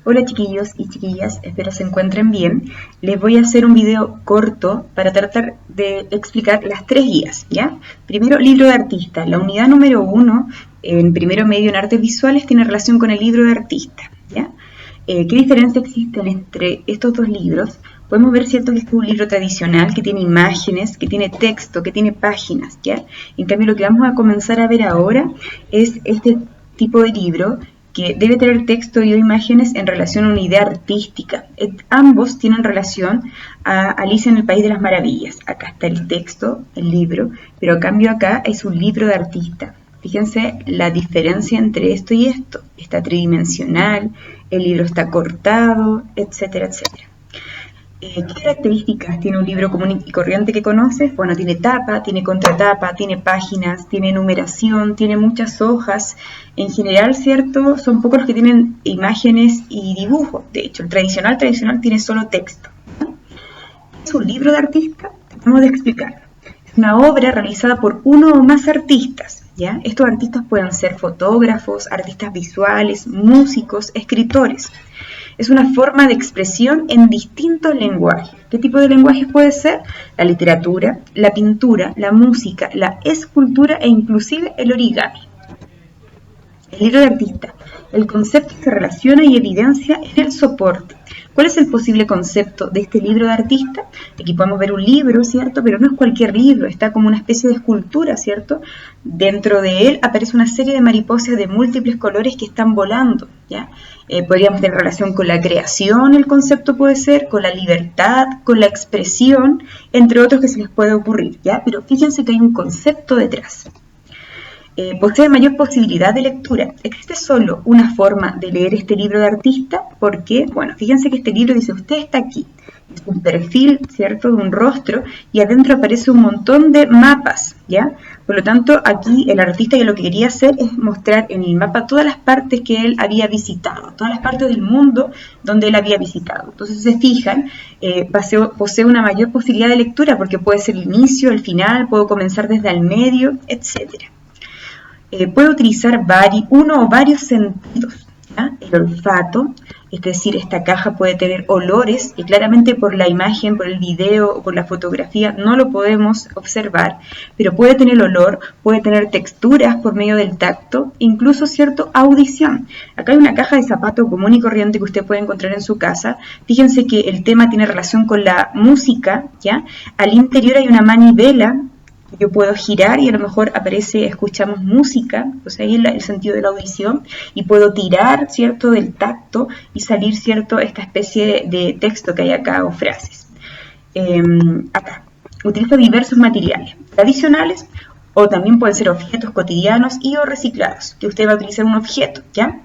Hola chiquillos y chiquillas, espero se encuentren bien. Les voy a hacer un video corto para tratar de explicar las tres guías, ¿ya? Primero, libro de artista. La unidad número 1, en primero medio en artes visuales, tiene relación con el libro de artista, ¿ya? ¿Qué diferencia existen entre estos dos libros? Podemos ver, ¿cierto?, que este es un libro tradicional que tiene imágenes, que tiene texto, que tiene páginas, ¿ya? En cambio, lo que vamos a comenzar a ver ahora es este tipo de libro que debe tener texto y o imágenes en relación a una idea artística. Ambos tienen relación a Alicia en el País de las Maravillas. Acá está el texto, el libro, pero a cambio acá es un libro de artista. Fíjense la diferencia entre esto y esto. Está tridimensional, el libro está cortado, etcétera, etcétera. ¿Qué características tiene un libro común y corriente que conoces? Bueno, tiene tapa, tiene contratapa, tiene páginas, tiene numeración, tiene muchas hojas. En general, ¿cierto?, son pocos los que tienen imágenes y dibujos. De hecho, el tradicional tiene solo texto. ¿Es un libro de artista? Vamos a explicar. Es una obra realizada por uno o más artistas, ¿ya? Estos artistas pueden ser fotógrafos, artistas visuales, músicos, escritores. Es una forma de expresión en distintos lenguajes. ¿Qué tipo de lenguajes puede ser? La literatura, la pintura, la música, la escultura e inclusive el origami. El libro de artista. El concepto se relaciona y evidencia en el soporte. ¿Cuál es el posible concepto de este libro de artista? Aquí podemos ver un libro, ¿cierto? Pero no es cualquier libro, está como una especie de escultura, ¿cierto? Dentro de él aparece una serie de mariposas de múltiples colores que están volando, ¿ya? Podríamos tener relación con la creación, el concepto puede ser, con la libertad, con la expresión, entre otros que se les puede ocurrir, ¿ya? Pero fíjense que hay un concepto detrás. Posee mayor posibilidad de lectura. ¿Existe solo una forma de leer este libro de artista? ¿Por qué? Bueno, fíjense que este libro dice, usted está aquí. Es un perfil, ¿cierto?, de un rostro, y adentro aparece un montón de mapas, ¿ya? Por lo tanto, aquí el artista lo que quería hacer es mostrar en el mapa todas las partes que él había visitado, todas las partes del mundo donde él había visitado. Entonces, si se fijan, posee una mayor posibilidad de lectura porque puede ser el inicio, el final, puedo comenzar desde el medio, etcétera. Puede utilizar uno o varios sentidos, ¿ya? El olfato, es decir, esta caja puede tener olores que claramente por la imagen, por el video o por la fotografía no lo podemos observar, pero puede tener olor, puede tener texturas por medio del tacto, incluso, ¿cierto?, audición. Acá hay una caja de zapato común y corriente que usted puede encontrar en su casa. Fíjense que el tema tiene relación con la música, ¿ya? Al interior hay una manivela. Yo puedo girar y a lo mejor escuchamos música, pues ahí el sentido de la audición, y puedo tirar, ¿cierto?, del tacto y salir, ¿cierto?, esta especie de texto que hay acá o frases. Acá, utilizo diversos materiales tradicionales o también pueden ser objetos cotidianos y o reciclados, que usted va a utilizar un objeto, ¿ya?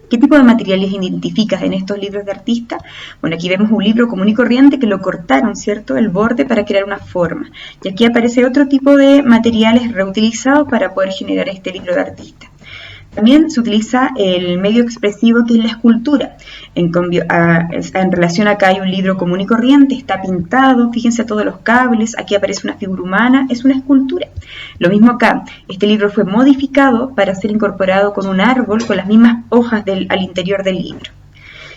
¿Qué tipo de materiales identificas en estos libros de artista? Bueno, aquí vemos un libro común y corriente que lo cortaron, ¿cierto?, el borde para crear una forma. Y aquí aparece otro tipo de materiales reutilizados para poder generar este libro de artista. También se utiliza el medio expresivo que es la escultura. En relación acá hay un libro común y corriente, está pintado, fíjense todos los cables, aquí aparece una figura humana, es una escultura. Lo mismo acá, este libro fue modificado para ser incorporado con un árbol con las mismas hojas al interior del libro.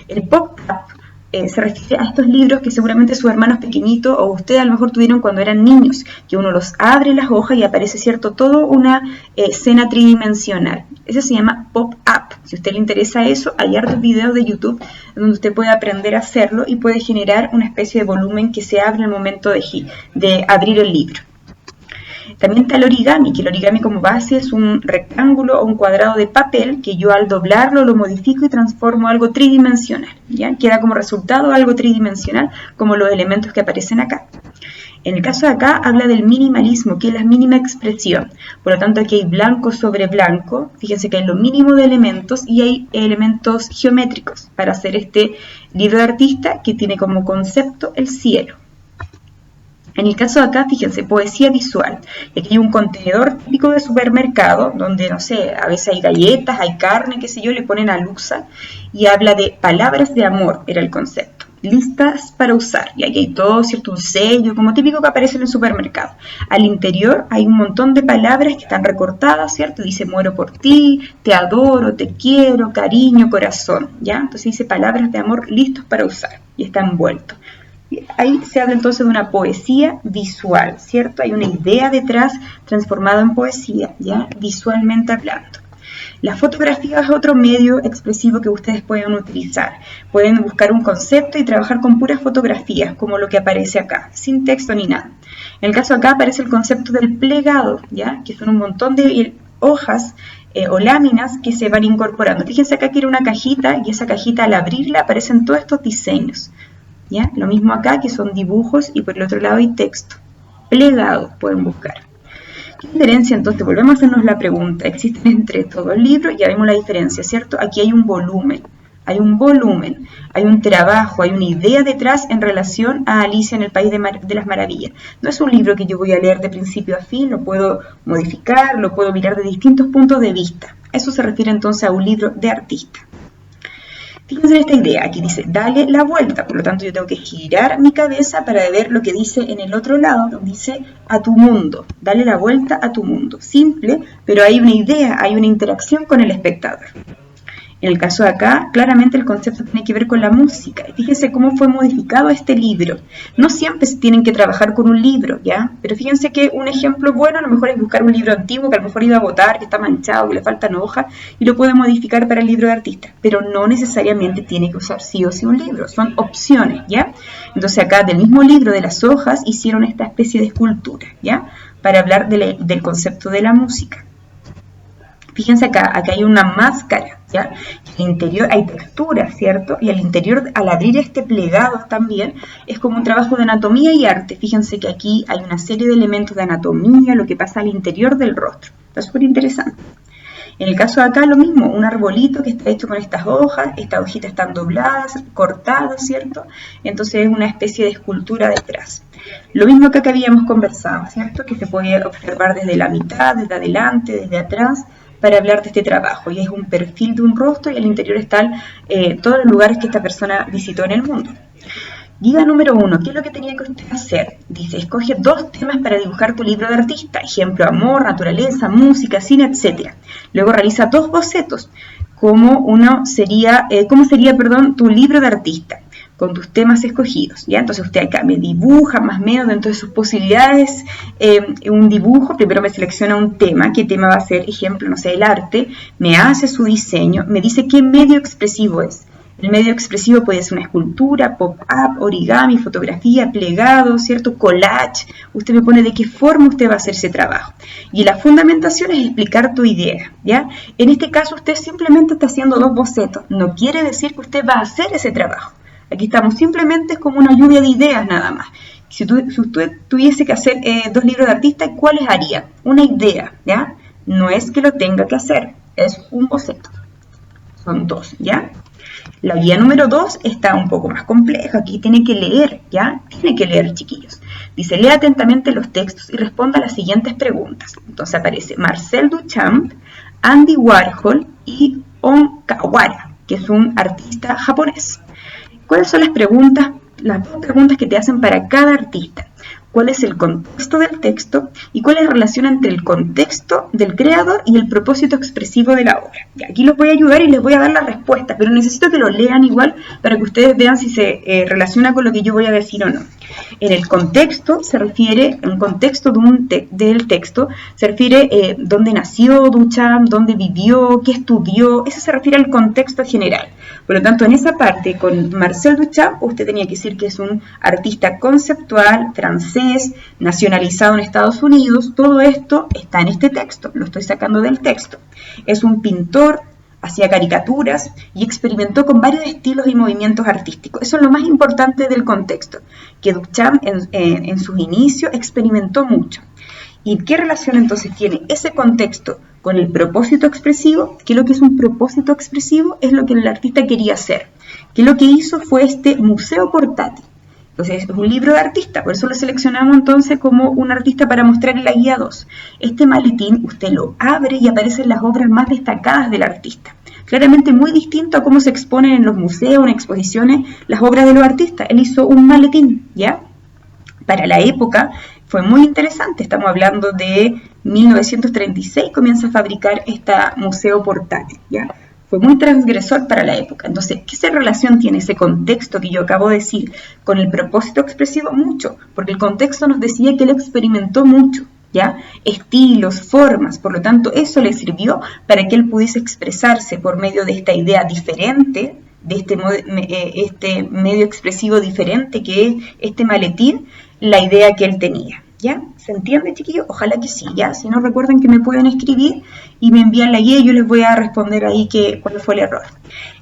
El pop-up se refiere a estos libros que seguramente sus hermanos pequeñitos o ustedes a lo mejor tuvieron cuando eran niños, que uno los abre las hojas y aparece, ¿cierto?, toda una escena tridimensional. Eso se llama pop-up. Si a usted le interesa eso, hay hartos videos de YouTube donde usted puede aprender a hacerlo y puede generar una especie de volumen que se abre al momento de abrir el libro. También está el origami, que el origami como base es un rectángulo o un cuadrado de papel que yo al doblarlo lo modifico y transformo algo tridimensional, ¿ya? Queda como resultado algo tridimensional como los elementos que aparecen acá. En el caso de acá habla del minimalismo, que es la mínima expresión. Por lo tanto, aquí hay blanco sobre blanco. Fíjense que hay lo mínimo de elementos y hay elementos geométricos para hacer este libro de artista que tiene como concepto el cielo. En el caso de acá, fíjense, poesía visual. Aquí hay un contenedor típico de supermercado, donde, no sé, a veces hay galletas, hay carne, qué sé yo, le ponen aluxa, y habla de palabras de amor, era el concepto. listas para usar. Y aquí hay todo, ¿cierto? Un sello, como típico que aparece en el supermercado. Al interior hay un montón de palabras que están recortadas, ¿cierto? Dice muero por ti, te adoro, te quiero, cariño, corazón, ¿ya? Entonces dice palabras de amor listos para usar y está envuelto. Ahí se habla entonces de una poesía visual, ¿cierto? Hay una idea detrás transformada en poesía, ¿ya? Visualmente hablando. La fotografía es otro medio expresivo que ustedes pueden utilizar. Pueden buscar un concepto y trabajar con puras fotografías, como lo que aparece acá, sin texto ni nada. En el caso acá aparece el concepto del plegado, ¿ya? Que son un montón de hojas o láminas que se van incorporando. Fíjense acá que era una cajita y esa cajita al abrirla aparecen todos estos diseños, ¿ya? Lo mismo acá que son dibujos y por el otro lado hay texto. Plegado pueden buscar. ¿Qué diferencia entonces? Volvemos a hacernos la pregunta. Existen entre todos los libros, ya vemos la diferencia, ¿cierto? Aquí hay un volumen, hay un trabajo, hay una idea detrás en relación a Alicia en el País de las Maravillas. No es un libro que yo voy a leer de principio a fin, lo puedo modificar, lo puedo mirar de distintos puntos de vista. Eso se refiere entonces a un libro de artista. Fíjense en esta idea, aquí dice, dale la vuelta, por lo tanto yo tengo que girar mi cabeza para ver lo que dice en el otro lado, donde dice a tu mundo, dale la vuelta a tu mundo. Simple, pero hay una idea, hay una interacción con el espectador. En el caso de acá, claramente el concepto tiene que ver con la música. Fíjense cómo fue modificado este libro. No siempre se tienen que trabajar con un libro, ¿ya? Pero fíjense que un ejemplo bueno a lo mejor es buscar un libro antiguo que a lo mejor iba a botar, que está manchado, que le faltan hojas, y lo puede modificar para el libro de artista. Pero no necesariamente tiene que usar sí o sí un libro, son opciones, ¿ya? Entonces acá del mismo libro de las hojas hicieron esta especie de escultura, ¿ya? Para hablar del concepto de la música. Fíjense acá hay una máscara, ¿ya? En el interior hay textura, ¿cierto? Y al interior, al abrir este plegado también, es como un trabajo de anatomía y arte. Fíjense que aquí hay una serie de elementos de anatomía, lo que pasa al interior del rostro. Está súper interesante. En el caso de acá lo mismo, un arbolito que está hecho con estas hojas están dobladas, cortadas, ¿cierto? Entonces es una especie de escultura detrás. Lo mismo que acá habíamos conversado, ¿cierto? Que se puede observar desde la mitad, desde adelante, desde atrás, para hablar de este trabajo, y es un perfil de un rostro y al interior están todos los lugares que esta persona visitó en el mundo. Guía número 1, ¿qué es lo que tenía que usted hacer? Dice, escoge 2 temas para dibujar tu libro de artista, ejemplo, amor, naturaleza, música, cine, etc. Luego realiza 2 bocetos, ¿cómo sería tu libro de artista? Con tus temas escogidos, ¿ya? Entonces usted acá me dibuja más o menos dentro de sus posibilidades un dibujo, primero me selecciona un tema, qué tema va a ser, ejemplo, no sé, el arte, me hace su diseño, me dice qué medio expresivo es. El medio expresivo puede ser una escultura, pop-up, origami, fotografía, plegado, ¿cierto? Collage. Usted me pone de qué forma usted va a hacer ese trabajo. Y la fundamentación es explicar tu idea, ¿ya? En este caso usted simplemente está haciendo 2 bocetos. No quiere decir que usted va a hacer ese trabajo. Aquí estamos simplemente como una lluvia de ideas nada más. Si usted tuviese que hacer 2 libros de artista, ¿cuáles haría? Una idea, ¿ya? No es que lo tenga que hacer, es un boceto. Son 2, ¿ya? La guía número 2 está un poco más compleja. Aquí tiene que leer, ¿ya? Tiene que leer, chiquillos. Dice, lea atentamente los textos y responda a las siguientes preguntas. Entonces aparece Marcel Duchamp, Andy Warhol y On Kawara, que es un artista japonés. ¿Cuáles son las 2 preguntas que te hacen para cada artista? ¿Cuál es el contexto del texto? ¿Y cuál es la relación entre el contexto del creador y el propósito expresivo de la obra? Y aquí los voy a ayudar y les voy a dar la respuesta, pero necesito que lo lean igual para que ustedes vean si se relaciona con lo que yo voy a decir o no. En el contexto se refiere, en contexto del texto, se refiere dónde nació Duchamp, dónde vivió, qué estudió, eso se refiere al contexto general. Por lo tanto, en esa parte, con Marcel Duchamp, usted tenía que decir que es un artista conceptual, francés, nacionalizado en Estados Unidos. Todo esto está en este texto, lo estoy sacando del texto. Es un pintor, hacía caricaturas y experimentó con varios estilos y movimientos artísticos. Eso es lo más importante del contexto, que Duchamp en sus inicios experimentó mucho. ¿Y qué relación entonces tiene ese contexto con el propósito expresivo? Que lo que es un propósito expresivo es lo que el artista quería hacer. Que lo que hizo fue este museo portátil. Entonces es un libro de artista, por eso lo seleccionamos entonces como un artista para mostrar en la guía 2. Este maletín usted lo abre y aparecen las obras más destacadas del artista. claramente muy distinto a cómo se exponen en los museos, en exposiciones, las obras de los artistas. Él hizo un maletín, ¿ya? Para la época fue muy interesante, estamos hablando de 1936, comienza a fabricar este museo portátil, ¿ya? Fue muy transgresor para la época. Entonces, ¿qué relación tiene ese contexto que yo acabo de decir con el propósito expresivo? Mucho, porque el contexto nos decía que él experimentó mucho, ¿ya? Estilos, formas, por lo tanto, eso le sirvió para que él pudiese expresarse por medio de esta idea diferente, de este medio expresivo diferente que es este maletín, la idea que él tenía. ¿Ya? ¿Se entiende, chiquillos? Ojalá que sí, ¿ya? Si no, recuerden que me pueden escribir y me envían la guía y yo les voy a responder ahí cuál fue el error.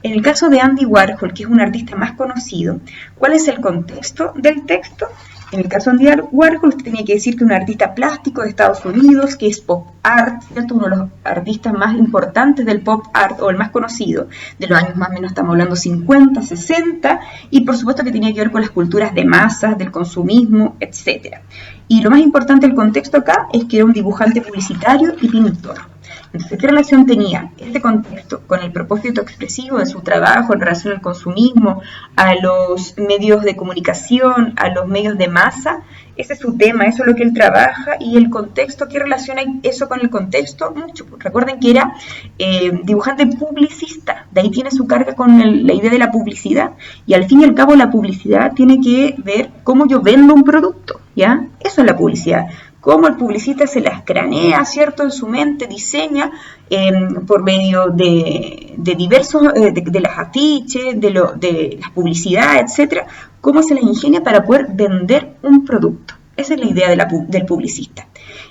En el caso de Andy Warhol, que es un artista más conocido, ¿cuál es el contexto del texto? En el caso de Andy Warhol, usted tenía que decir que es un artista plástico de Estados Unidos, que es pop art, ¿cierto? Uno de los artistas más importantes del pop art, o el más conocido, de los años más o menos, estamos hablando 50, 60, y por supuesto que tenía que ver con las culturas de masas, del consumismo, etc. Y lo más importante del contexto acá es que era un dibujante publicitario y pintor. Entonces, ¿qué relación tenía este contexto con el propósito expresivo de su trabajo en relación al consumismo, a los medios de comunicación, a los medios de masa? Ese es su tema, eso es lo que él trabaja. Y el contexto, ¿qué relación hay eso con el contexto? Mucho. Recuerden que era dibujante publicista, de ahí tiene su carga con la idea de la publicidad. Y al fin y al cabo la publicidad tiene que ver cómo yo vendo un producto, ¿ya? Eso es la publicidad. Cómo el publicista se las cranea, ¿cierto? En su mente, diseña por medio de diversos, de las afiches, de las publicidades, etcétera, cómo se las ingenia para poder vender un producto. Esa es la idea del publicista.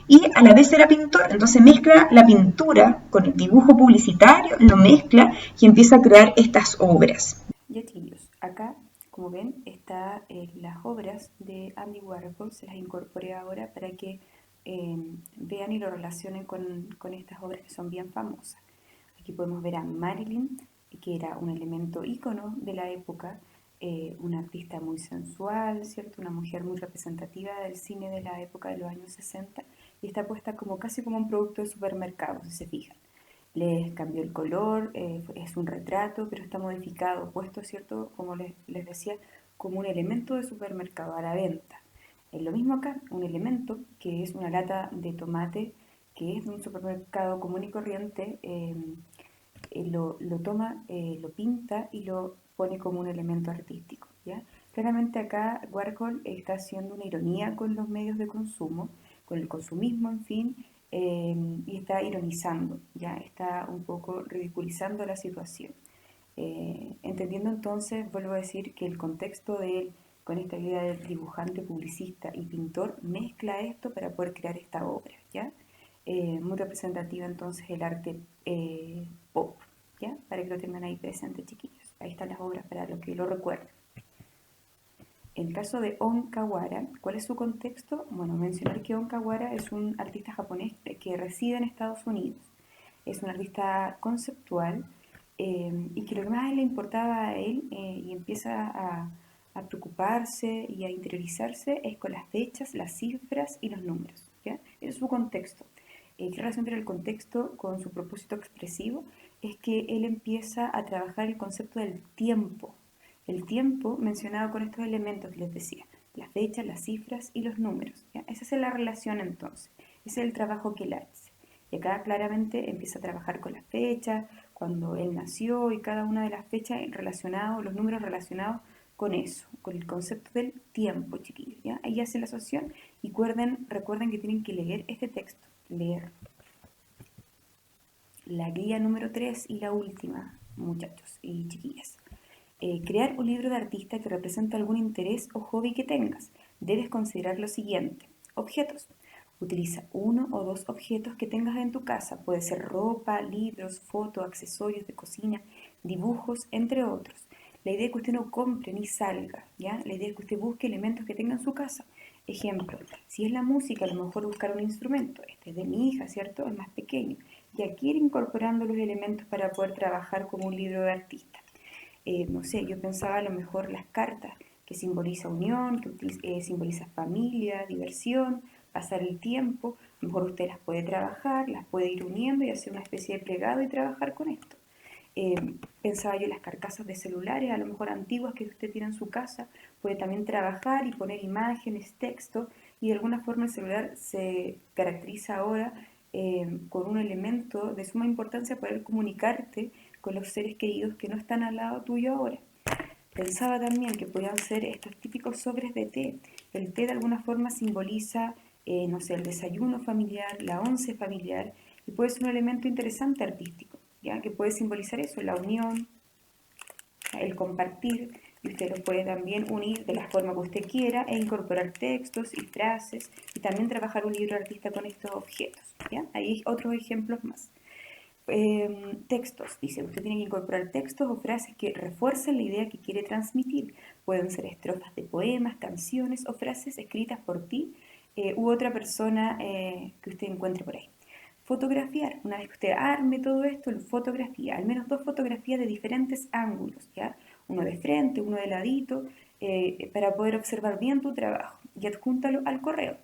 Y a la vez era pintor, entonces mezcla la pintura con el dibujo publicitario, lo mezcla y empieza a crear estas obras. Ya, chicos, acá, como ven, están las obras de Andy Warhol, se las incorporé ahora para que vean y lo relacionen con estas obras que son bien famosas. Aquí podemos ver a Marilyn, que era un elemento ícono de la época, una artista muy sensual, ¿cierto? Una mujer muy representativa del cine de la época de los años 60, y está puesta casi como un producto de supermercado, si se fijan. Les cambió el color, es un retrato, pero está modificado, puesto, ¿cierto? Como les decía, como un elemento de supermercado a la venta. Es lo mismo acá, un elemento que es una lata de tomate que es de un supermercado común y corriente, lo toma, lo pinta y lo pone como un elemento artístico, ¿ya? Claramente acá Warhol está haciendo una ironía con los medios de consumo, con el consumismo, en fin, y está ironizando, ya está un poco ridiculizando la situación. Entendiendo entonces, vuelvo a decir que el contexto de él con esta idea del dibujante, publicista y pintor mezcla esto para poder crear esta obra, ¿ya? Muy representativa entonces el arte pop, ¿ya? Para que lo tengan ahí presente, chiquillos. Ahí están las obras para los que lo recuerden. En el caso de Onkawara, ¿cuál es su contexto? Bueno, mencionar que Onkawara es un artista japonés que reside en Estados Unidos. Es un artista conceptual y que lo que más le importaba a él y empieza a preocuparse y a interiorizarse es con las fechas, las cifras y los números, ¿ya? Ese es su contexto. ¿Qué relación tiene el contexto con su propósito expresivo? Es que él empieza a trabajar el concepto del tiempo. El tiempo mencionado con estos elementos que les decía, las fechas, las cifras y los números, ¿ya? Esa es la relación entonces, ese es el trabajo que él hace. Y acá claramente empieza a trabajar con las fechas, cuando él nació y cada una de las fechas relacionadas, los números relacionados con eso, con el concepto del tiempo, chiquillos, ¿ya? Ahí hace la asociación y recuerden que tienen que leer este texto, leer la guía número 3 y la última, muchachos y chiquillas. Crear un libro de artista que represente algún interés o hobby que tengas. Debes considerar lo siguiente. Objetos. Utiliza uno o dos objetos que tengas en tu casa. Puede ser ropa, libros, fotos, accesorios de cocina, dibujos, entre otros. La idea es que usted no compre ni salga, ¿ya? La idea es que usted busque elementos que tenga en su casa. Ejemplo, si es la música, a lo mejor buscar un instrumento. Este es de mi hija, ¿cierto? Es más pequeño. Y aquí ir incorporando los elementos para poder trabajar como un libro de artista. No sé, yo pensaba a lo mejor las cartas, que simboliza unión, que simboliza familia, diversión, pasar el tiempo. A lo mejor usted las puede trabajar, las puede ir uniendo y hacer una especie de plegado y trabajar con esto. Pensaba yo en las carcasas de celulares, a lo mejor antiguas que usted tiene en su casa, puede también trabajar y poner imágenes, texto, y de alguna forma el celular se caracteriza ahora con un elemento de suma importancia, poder comunicarte con los seres queridos que no están al lado tuyo ahora. Pensaba también que podían ser estos típicos sobres de té. El té de alguna forma simboliza, no sé, el desayuno familiar, la once familiar, y puede ser un elemento interesante artístico, ¿ya? Que puede simbolizar eso, la unión, el compartir, y usted lo puede también unir de la forma que usted quiera e incorporar textos y frases, y también trabajar un libro artista con estos objetos, ¿ya? Hay otros ejemplos más. Textos, dice, usted tiene que incorporar textos o frases que refuercen la idea que quiere transmitir. Pueden ser estrofas de poemas, canciones o frases escritas por ti u otra persona que usted encuentre por ahí. Fotografiar, una vez que usted arme todo esto, lo fotografía, al menos 2 fotografías de diferentes ángulos, ¿ya? Uno de frente, uno de ladito, para poder observar bien tu trabajo y adjúntalo al correo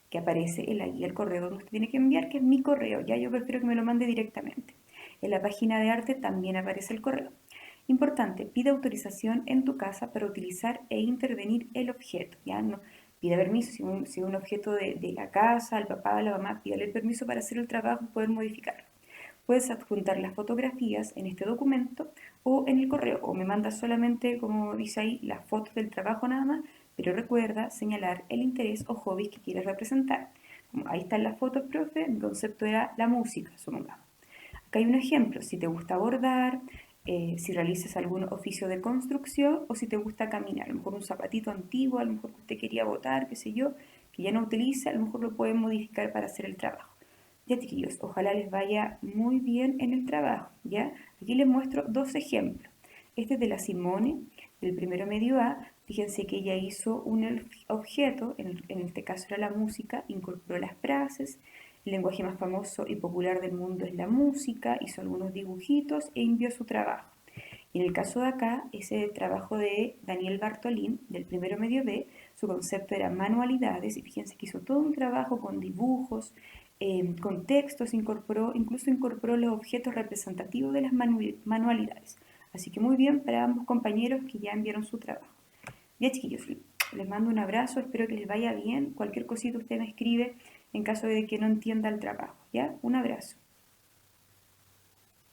que aparece en la guía del correo donde usted tiene que enviar, que es mi correo, ya yo prefiero que me lo mande directamente. En la página de arte también aparece el correo. Importante, pide autorización en tu casa para utilizar e intervenir el objeto, ya no pide permiso, si un objeto de la casa, al papá, a la mamá, pídale el permiso para hacer el trabajo y poder modificarlo. Puedes adjuntar las fotografías en este documento o en el correo, o me mandas solamente, como dice ahí, las fotos del trabajo nada más, pero recuerda señalar el interés o hobby que quieres representar. Como ahí están las fotos, profe, mi concepto era la música, supongamos. Acá hay un ejemplo, si te gusta bordar, si realizas algún oficio de construcción o si te gusta caminar, a lo mejor un zapatito antiguo, a lo mejor que usted quería botar, qué sé yo, que ya no utiliza, a lo mejor lo pueden modificar para hacer el trabajo. Ya, chiquillos, ojalá les vaya muy bien en el trabajo, ¿ya? Aquí les muestro 2 ejemplos. Este es de la Simone, del primero medio A. Fíjense que ella hizo un objeto, en este caso era la música, incorporó las frases, el lenguaje más famoso y popular del mundo es la música, hizo algunos dibujitos e envió su trabajo. Y en el caso de acá, ese trabajo de Daniel Bartolín, del primero medio B, su concepto era manualidades, y fíjense que hizo todo un trabajo con dibujos, con textos, incluso incorporó los objetos representativos de las manualidades. Así que muy bien para ambos compañeros que ya enviaron su trabajo. Ya, chiquillos, les mando un abrazo, espero que les vaya bien. Cualquier cosita usted me escribe en caso de que no entienda el trabajo. ¿Ya? Un abrazo.